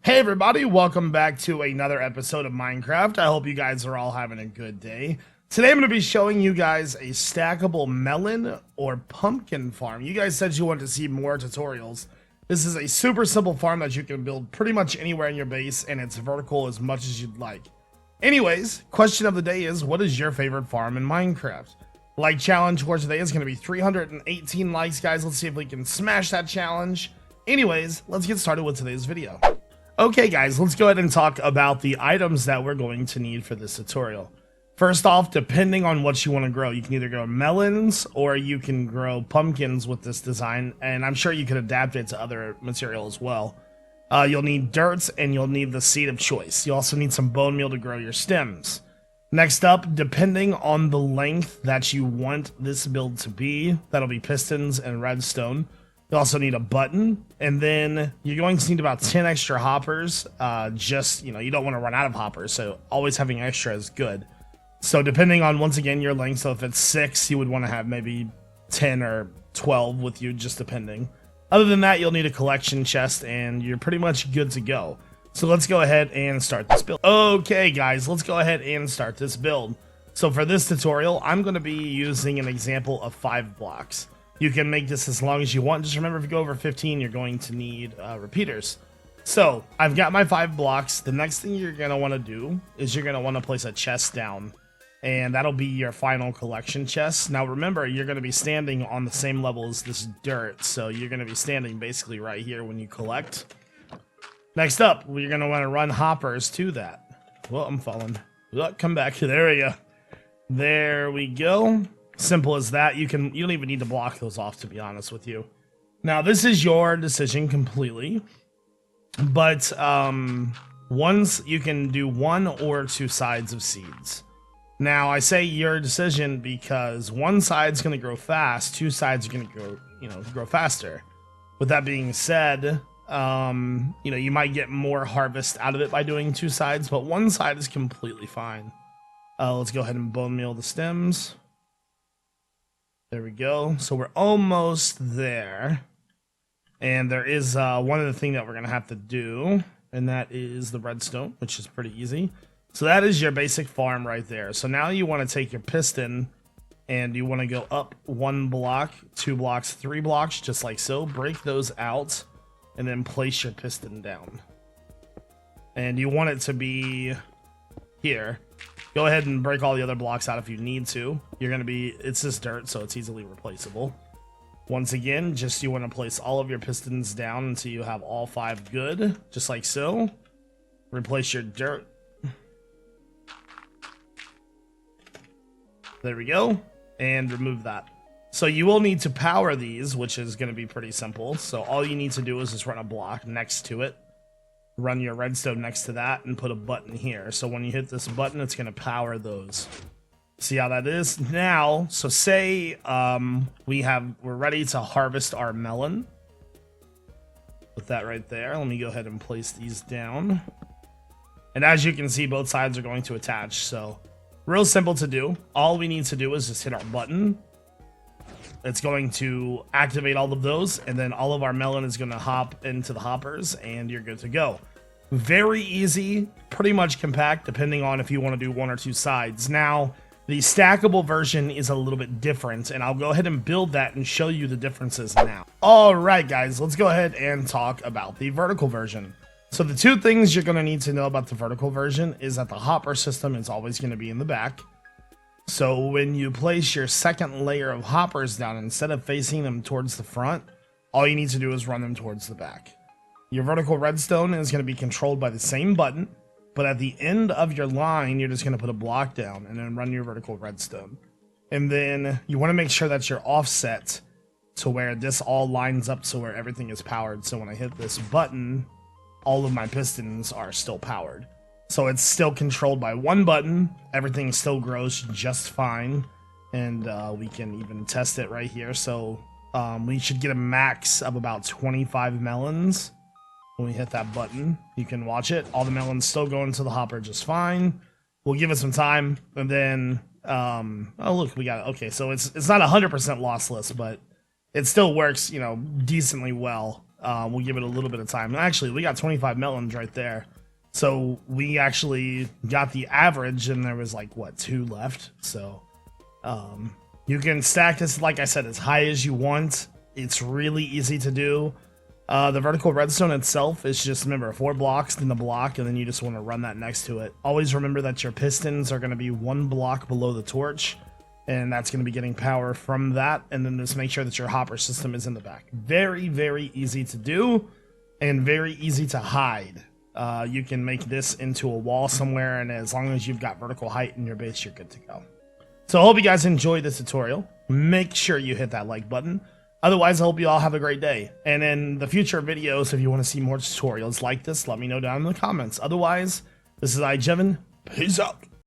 Hey everybody, welcome back to another episode of Minecraft. I hope you guys are all having a good day. Today I'm going to be showing you guys a stackable melon or pumpkin farm. You guys said you wanted to see more tutorials. This is a super simple farm that you can build pretty much anywhere in your base, and it's vertical as much as you'd like. Anyways, question of the day is, what is your favorite farm in Minecraft? Like challenge for today is going to be 318 likes, guys. Let's see if we can smash that challenge. Anyways, let's get started with today's video. Okay guys, let's go ahead and talk about the items that we're going to need for this tutorial. First off, depending on what you want to grow, you can either grow melons or you can grow pumpkins with this design, and I'm sure you could adapt it to other material as well. You'll need dirt and you'll need the seed of choice. You also need some bone meal to grow your stems. Next up, depending on the length that you want this build to be, that'll be pistons and redstone. You also need a button, and then you're going to need about 10 extra hoppers. You don't want to run out of hoppers, so always having extra is good. So depending on, once again, your length, so if it's 6, you would want to have maybe 10 or 12 with you, just depending. Other than that, you'll need a collection chest, and you're pretty much good to go. So let's go ahead and start this build. Okay, guys, let's go ahead and start this build. So for this tutorial, I'm going to be using an example of 5 blocks. You can make this as long as you want. Just remember, if you go over 15, you're going to need repeaters. So I've got my 5 blocks. The next thing you're going to want to do is you're going to want to place a chest down, and that'll be your final collection chest. Now remember, you're going to be standing on the same level as this dirt, so you're going to be standing basically right here when you collect. Next up, you're going to want to run hoppers to that. Well, I'm falling. Look, come back. There we go. There we go. Simple as that. You don't even need to block those off, to be honest with you. Now this is your decision completely, but once you can do 1 or 2 sides of seeds. Now I say your decision because one side's going to grow fast, 2 sides are going to grow faster. With that being said, you might get more harvest out of it by doing 2 sides, but 1 side is completely fine. Let's go ahead and bone meal the stems. There we go. So we're almost there. And there is one other thing that we're going to have to do, and that is the redstone, which is pretty easy. So that is your basic farm right there. So now you want to take your piston, and you want to go up 1 block, 2 blocks, 3 blocks, just like so. Break those out, and then place your piston down. And you want it to be here. Go ahead and break all the other blocks out if you need to. It's just dirt, so it's easily replaceable. Once again, you want to place all of your pistons down until you have all 5 good, just like so. Replace your dirt. There we go. And remove that. So you will need to power these, which is going to be pretty simple. So all you need to do is just run a block next to it. Run your redstone next to that and put a button here. So when you hit this button, it's going to power those. See how that is? Now, so say we're ready to harvest our melon. Put that right there. Let me go ahead and place these down. And as you can see, both sides are going to attach. So real simple to do. All we need to do is just hit our button. It's going to activate all of those, and then all of our melon is going to hop into the hoppers, and you're good to go. Very easy, pretty much compact, depending on if you want to do 1 or 2 sides. Now, the stackable version is a little bit different, and I'll go ahead and build that and show you the differences now. Alright guys, let's go ahead and talk about the vertical version. So the 2 things you're going to need to know about the vertical version is that the hopper system is always going to be in the back. So when you place your second layer of hoppers down, instead of facing them towards the front, all you need to do is run them towards the back. Your vertical redstone is going to be controlled by the same button, but at the end of your line, you're just going to put a block down and then run your vertical redstone. And then you want to make sure that you're offset to where this all lines up to where everything is powered. So when I hit this button, all of my pistons are still powered. So it's still controlled by 1 button. Everything still grows just fine. And we can even test it right here. So we should get a max of about 25 melons. When we hit that button, you can watch it. All the melons still go into the hopper just fine. We'll give it some time. And then, oh look, we got it. Okay, so it's not 100% lossless, but it still works, decently well. We'll give it a little bit of time. Actually, we got 25 melons right there. So we actually got the average, and there was like, what, 2 left? So you can stack this, like I said, as high as you want. It's really easy to do. The vertical redstone itself is just, remember, 4 blocks in the block, and then you just want to run that next to it. Always remember that your pistons are going to be 1 block below the torch, and that's going to be getting power from that. And then just make sure that your hopper system is in the back. Very, very easy to do, and very easy to hide. You can make this into a wall somewhere, and as long as you've got vertical height in your base, you're good to go. So I hope you guys enjoyed this tutorial. Make sure you hit that like button. Otherwise, I hope you all have a great day. And in the future videos, if you want to see more tutorials like this, let me know down in the comments. Otherwise, this is iJevin. Peace out.